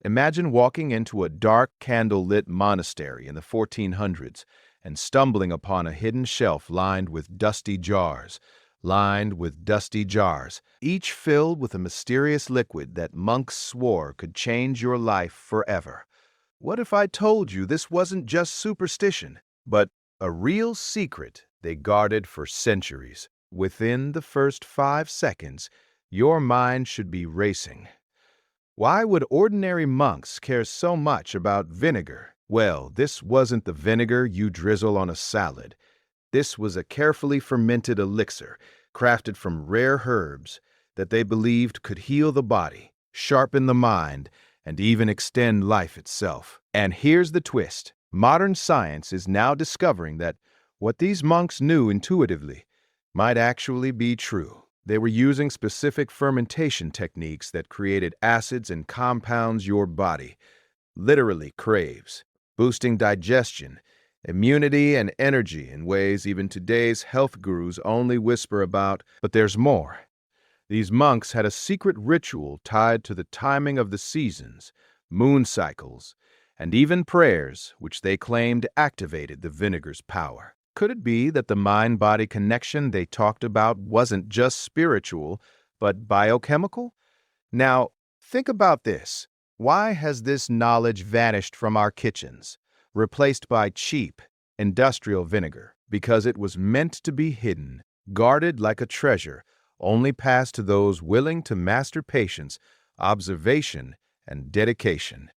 Imagine walking into a dark, candle-lit monastery in the 1400s and stumbling upon a hidden shelf lined with dusty jars, each filled with a mysterious liquid that monks swore could change your life forever. What if I told you this wasn't just superstition, but a real secret they guarded for centuries? Within the first 5 seconds, your mind should be racing. Why would ordinary monks care so much about vinegar? Well, this wasn't the vinegar you drizzle on a salad. This was a carefully fermented elixir, crafted from rare herbs that they believed could heal the body, sharpen the mind, and even extend life itself. And here's the twist. Modern science is now discovering that what these monks knew intuitively might actually be true. They were using specific fermentation techniques that created acids and compounds your body literally craves, boosting digestion, immunity, and energy in ways even today's health gurus only whisper about. But there's more. These monks had a secret ritual tied to the timing of the seasons, moon cycles, and even prayers, which they claimed activated the vinegar's power. Could it be that the mind-body connection they talked about wasn't just spiritual, but biochemical? Now, think about this. Why has this knowledge vanished from our kitchens, replaced by cheap, industrial vinegar? Because it was meant to be hidden, guarded like a treasure, only passed to those willing to master patience, observation, and dedication.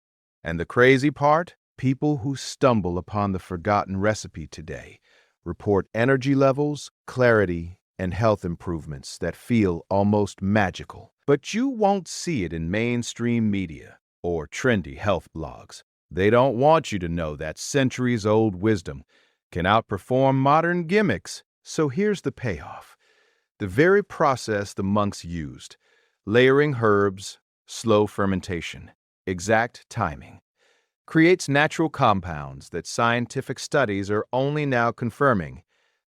And the crazy part? People who stumble upon the forgotten recipe today report energy levels, clarity, and health improvements that feel almost magical. But you won't see it in mainstream media or trendy health blogs. They don't want you to know that centuries-old wisdom can outperform modern gimmicks. So here's the payoff. The very process the monks used, layering herbs, slow fermentation, exact timing, creates natural compounds that scientific studies are only now confirming,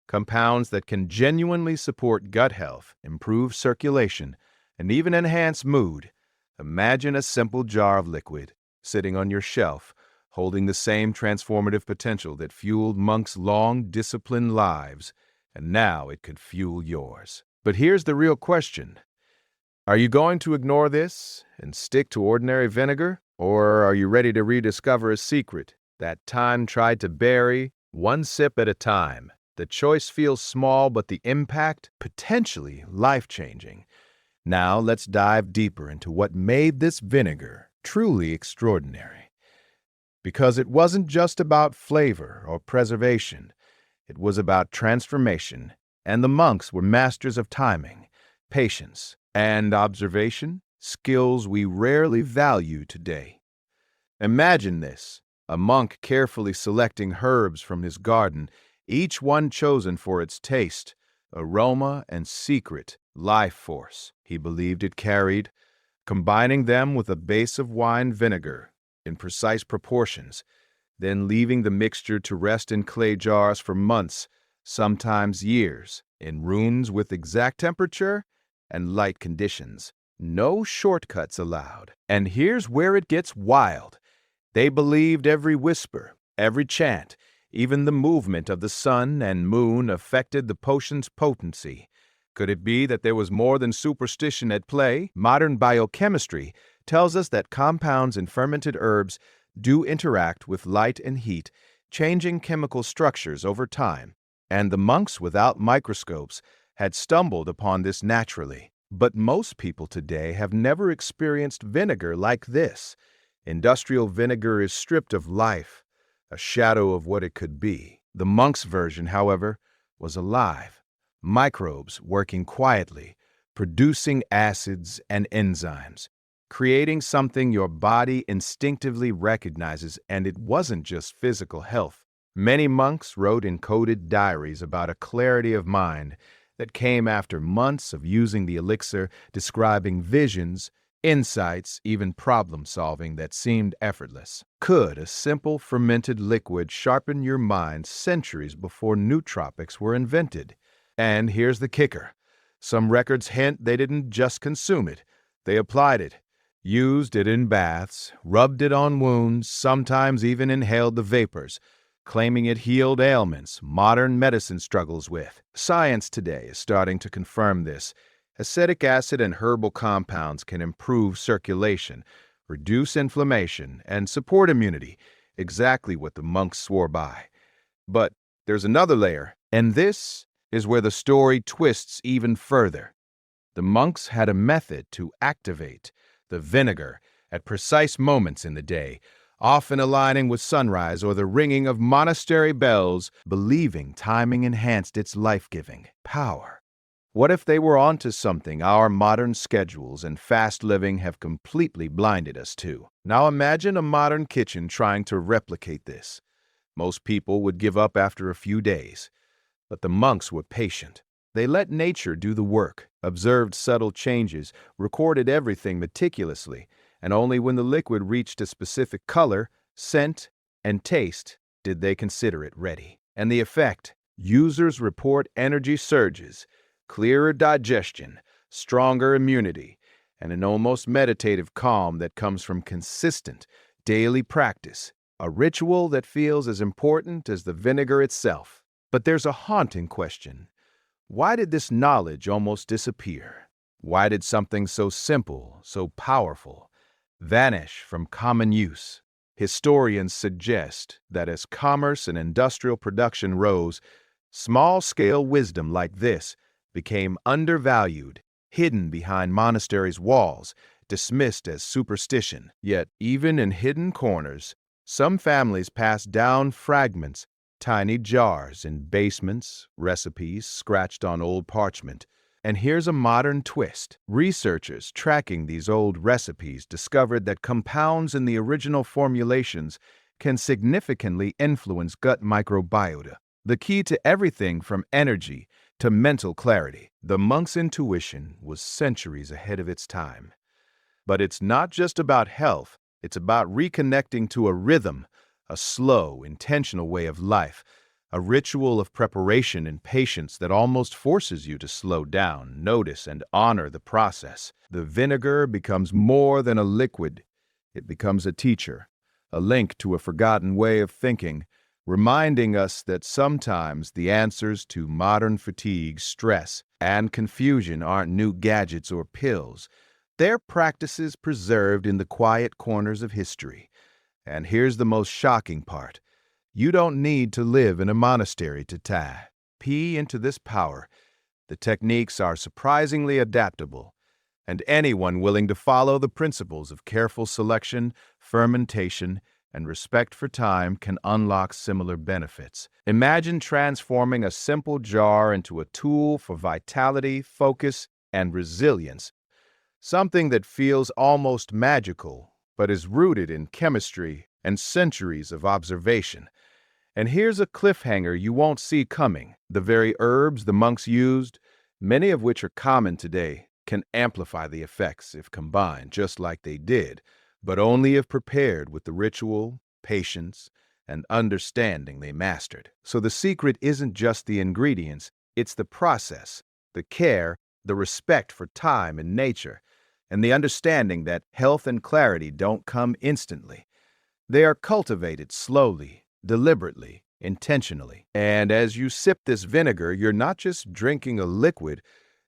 compounds that can genuinely support gut health, improve circulation, and even enhance mood. Imagine a simple jar of liquid sitting on your shelf, holding the same transformative potential that fueled monks' long, disciplined lives, and now it could fuel yours. But here's the real question. Are you going to ignore this and stick to ordinary vinegar? Or are you ready to rediscover a secret that time tried to bury, one sip at a time? The choice feels small, but the impact potentially life-changing. Now let's dive deeper into what made this vinegar truly extraordinary. Because it wasn't just about flavor or preservation, it was about transformation, and the monks were masters of timing, patience, and observation, skills we rarely value today. Imagine this, a monk carefully selecting herbs from his garden, each one chosen for its taste, aroma, and secret life force he believed it carried, combining them with a base of wine vinegar in precise proportions, then leaving the mixture to rest in clay jars for months, sometimes years, in rooms with exact temperature and light conditions. No shortcuts allowed. And here's where it gets wild. They believed every whisper, every chant, even the movement of the sun and moon affected the potion's potency. Could it be that there was more than superstition at play? Modern biochemistry tells us that compounds in fermented herbs do interact with light and heat, changing chemical structures over time, and the monks without microscopes had stumbled upon this naturally. But most people today have never experienced vinegar like this. Industrial vinegar is stripped of life, a shadow of what it could be. The monks' version, however, was alive. Microbes working quietly, producing acids and enzymes, creating something your body instinctively recognizes, and it wasn't just physical health. Many monks wrote in coded diaries about a clarity of mind that came after months of using the elixir, describing visions, insights, even problem-solving that seemed effortless. Could a simple fermented liquid sharpen your mind centuries before nootropics were invented? And here's the kicker. Some records hint they didn't just consume it, they applied it. used it in baths, rubbed it on wounds, sometimes even inhaled the vapors, claiming it healed ailments modern medicine struggles with. Science today is starting to confirm this. Acetic acid and herbal compounds can improve circulation, reduce inflammation, and support immunity, exactly what the monks swore by. But there's another layer, and this is where the story twists even further. The monks had a method to activate the vinegar at precise moments in the day, often aligning with sunrise or the ringing of monastery bells, believing timing enhanced its life-giving power. What if they were onto something our modern schedules and fast living have completely blinded us to? Now imagine a modern kitchen trying to replicate this. Most people would give up after a few days. But the monks were patient. They let nature do the work, observed subtle changes, recorded everything meticulously, and only when the liquid reached a specific color, scent, and taste did they consider it ready. And the effect? Users report energy surges, clearer digestion, stronger immunity, and an almost meditative calm that comes from consistent, daily practice, a ritual that feels as important as the vinegar itself. But there's a haunting question. Why did this knowledge almost disappear? Why did something so simple, so powerful, vanish from common use? Historians suggest that as commerce and industrial production rose, small-scale wisdom like this became undervalued, hidden behind monasteries' walls, dismissed as superstition. Yet, even in hidden corners, some families passed down fragments, tiny jars in basements, recipes scratched on old parchment. And here's a modern twist. Researchers tracking these old recipes discovered that compounds in the original formulations can significantly influence gut microbiota, the key to everything from energy to mental clarity. The monk's intuition was centuries ahead of its time. But it's not just about health, it's about reconnecting to a rhythm, a slow, intentional way of life, a ritual of preparation and patience that almost forces you to slow down, notice, and honor the process. The vinegar becomes more than a liquid. It becomes a teacher, a link to a forgotten way of thinking, reminding us that sometimes the answers to modern fatigue, stress, and confusion aren't new gadgets or pills. They're practices preserved in the quiet corners of history. And here's the most shocking part. You don't need to live in a monastery to tap into this power. The techniques are surprisingly adaptable, and anyone willing to follow the principles of careful selection, fermentation, and respect for time can unlock similar benefits. Imagine transforming a simple jar into a tool for vitality, focus, and resilience, something that feels almost magical, but is rooted in chemistry and centuries of observation. And here's a cliffhanger you won't see coming. The very herbs the monks used, many of which are common today, can amplify the effects if combined, just like they did, but only if prepared with the ritual, patience, and understanding they mastered. So the secret isn't just the ingredients, it's the process, the care, the respect for time and nature, and the understanding that health and clarity don't come instantly. They are cultivated slowly, deliberately, intentionally. And as you sip this vinegar, you're not just drinking a liquid,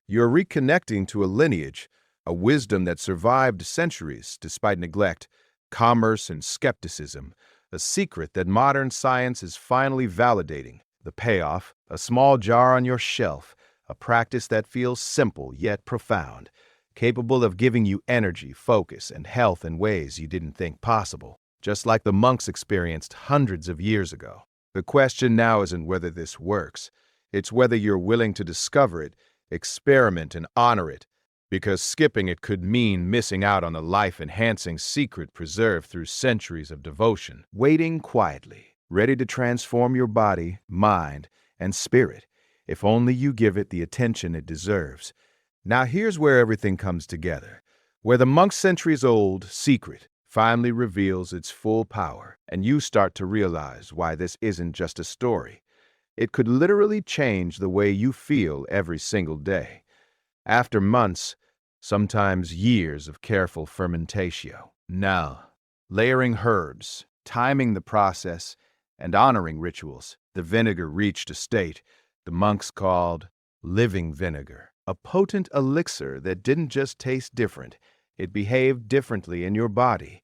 you're reconnecting to a lineage, a wisdom that survived centuries despite neglect, commerce, and skepticism, a secret that modern science is finally validating. The payoff, a small jar on your shelf, a practice that feels simple yet profound, capable of giving you energy, focus, and health in ways you didn't think possible, just like the monks experienced hundreds of years ago. The question now isn't whether this works, it's whether you're willing to discover it, experiment, and honor it, because skipping it could mean missing out on a life-enhancing secret preserved through centuries of devotion, waiting quietly, ready to transform your body, mind, and spirit, if only you give it the attention it deserves. Now here's where everything comes together, where the monk's centuries-old secret finally reveals its full power, and you start to realize why this isn't just a story. It could literally change the way you feel every single day. After months, sometimes years of careful fermentation. Now, layering herbs, timing the process, and honoring rituals, the vinegar reached a state the monks called living vinegar, a potent elixir that didn't just taste different, it behaved differently in your body.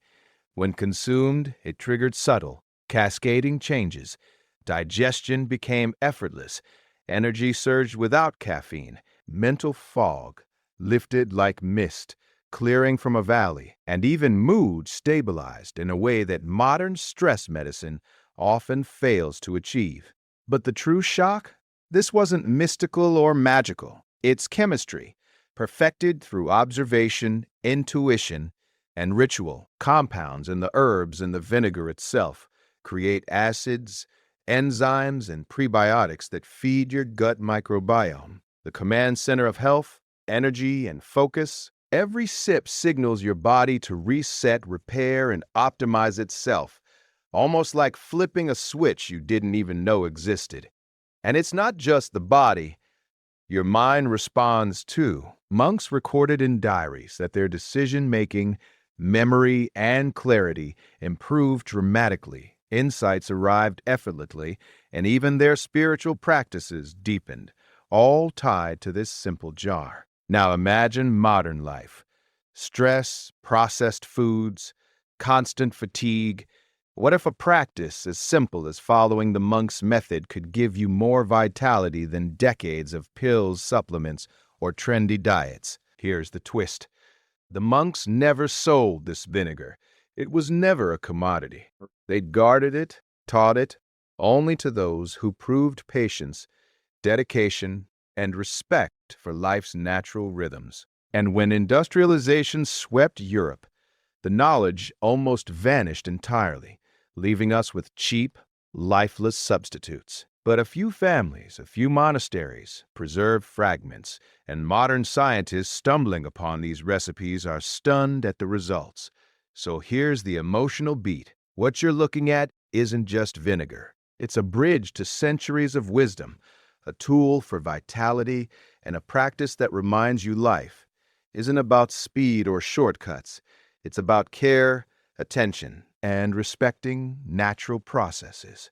When consumed, it triggered subtle, cascading changes. Digestion became effortless, energy surged without caffeine, mental fog lifted like mist, clearing from a valley, and even mood stabilized in a way that modern stress medicine often fails to achieve. But the true shock? This wasn't mystical or magical. It's chemistry, perfected through observation, intuition, and ritual. Compounds in the herbs and the vinegar itself create acids, enzymes, and prebiotics that feed your gut microbiome. The command center of health, energy, and focus. Every sip signals your body to reset, repair, and optimize itself, almost like flipping a switch you didn't even know existed. And it's not just the body. Your mind responds too. Monks recorded in diaries that their decision-making, memory, and clarity improved dramatically. Insights arrived effortlessly, and even their spiritual practices deepened, all tied to this simple jar. Now imagine modern life. Stress, processed foods, constant fatigue. What if a practice as simple as following the monk's method could give you more vitality than decades of pills, supplements, or trendy diets? Here's the twist. The monks never sold this vinegar. It was never a commodity. They guarded it, taught it, only to those who proved patience, dedication, and respect for life's natural rhythms. And when industrialization swept Europe, the knowledge almost vanished entirely, leaving us with cheap, lifeless substitutes. But a few families, a few monasteries, preserved fragments, and modern scientists stumbling upon these recipes are stunned at the results. So here's the emotional beat. What you're looking at isn't just vinegar. It's a bridge to centuries of wisdom, a tool for vitality, and a practice that reminds you life isn't about speed or shortcuts. It's about care, attention, and respecting natural processes.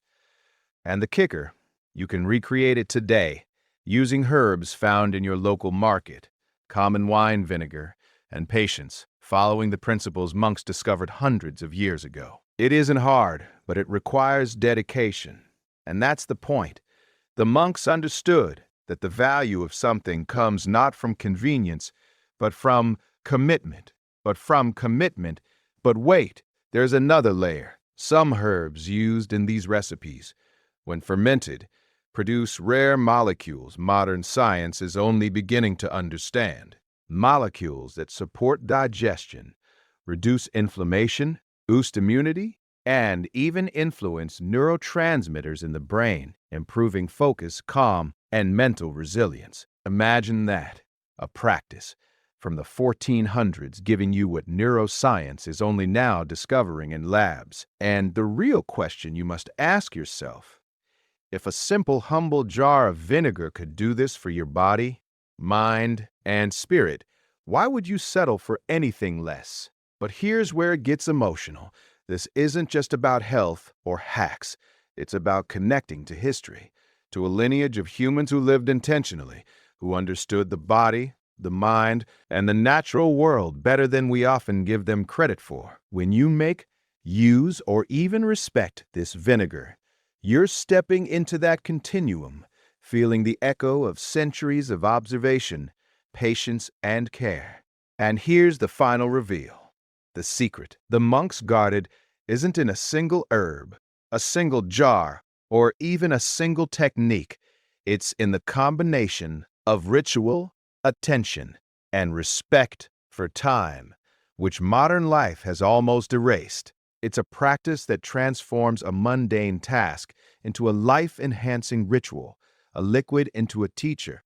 And the kicker, you can recreate it today using herbs found in your local market, common wine vinegar, and patience, following the principles monks discovered hundreds of years ago. It isn't hard, but it requires dedication. And that's the point. The monks understood that the value of something comes not from convenience, but from commitment. But wait, there's another layer. Some herbs used in these recipes, when fermented, produce rare molecules modern science is only beginning to understand. Molecules that support digestion, reduce inflammation, boost immunity, and even influence neurotransmitters in the brain, improving focus, calm, and mental resilience. Imagine that, a practice from the 1400s giving you what neuroscience is only now discovering in labs. And the real question you must ask yourself, if a simple, humble jar of vinegar could do this for your body, mind, and spirit, why would you settle for anything less? But here's where it gets emotional. This isn't just about health or hacks. It's about connecting to history, to a lineage of humans who lived intentionally, who understood the body, the mind, and the natural world better than we often give them credit for. When you make, use, or even respect this vinegar, you're stepping into that continuum, feeling the echo of centuries of observation, patience, and care. And here's the final reveal. The secret the monks guarded isn't in a single herb, a single jar, or even a single technique. It's in the combination of ritual, attention, and respect for time, which modern life has almost erased. It's a practice that transforms a mundane task into a life-enhancing ritual, a liquid into a teacher,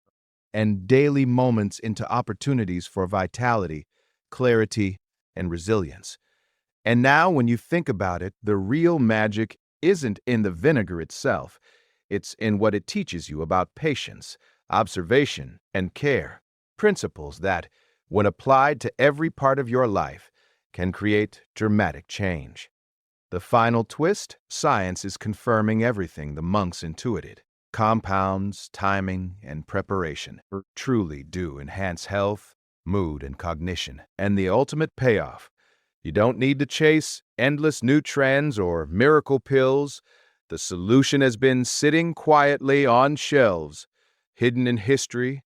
and daily moments into opportunities for vitality, clarity, and resilience. And now, when you think about it, the real magic isn't in the vinegar itself. It's in what it teaches you about patience, observation, and care, principles that, when applied to every part of your life, can create dramatic change. The final twist, science is confirming everything the monks intuited. Compounds, timing, and preparation truly do enhance health, mood, and cognition. And the ultimate payoff, you don't need to chase endless new trends or miracle pills. The solution has been sitting quietly on shelves, hidden in history,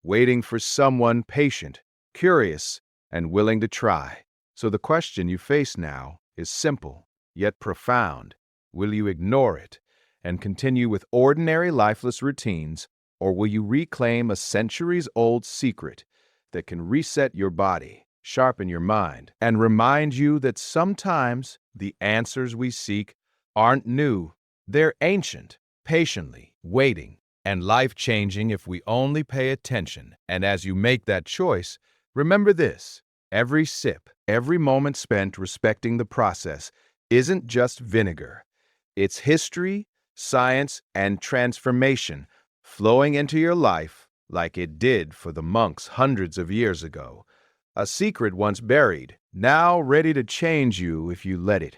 waiting for someone patient, curious, and willing to try. So the question you face now is simple, yet profound. Will you ignore it and continue with ordinary lifeless routines, or will you reclaim a centuries-old secret that can reset your body, sharpen your mind, and remind you that sometimes the answers we seek aren't new, they're ancient, patiently waiting, and life-changing if we only pay attention. And as you make that choice, remember this: every sip, every moment spent respecting the process isn't just vinegar. It's history, science, and transformation flowing into your life like it did for the monks hundreds of years ago. A secret once buried, now ready to change you if you let it.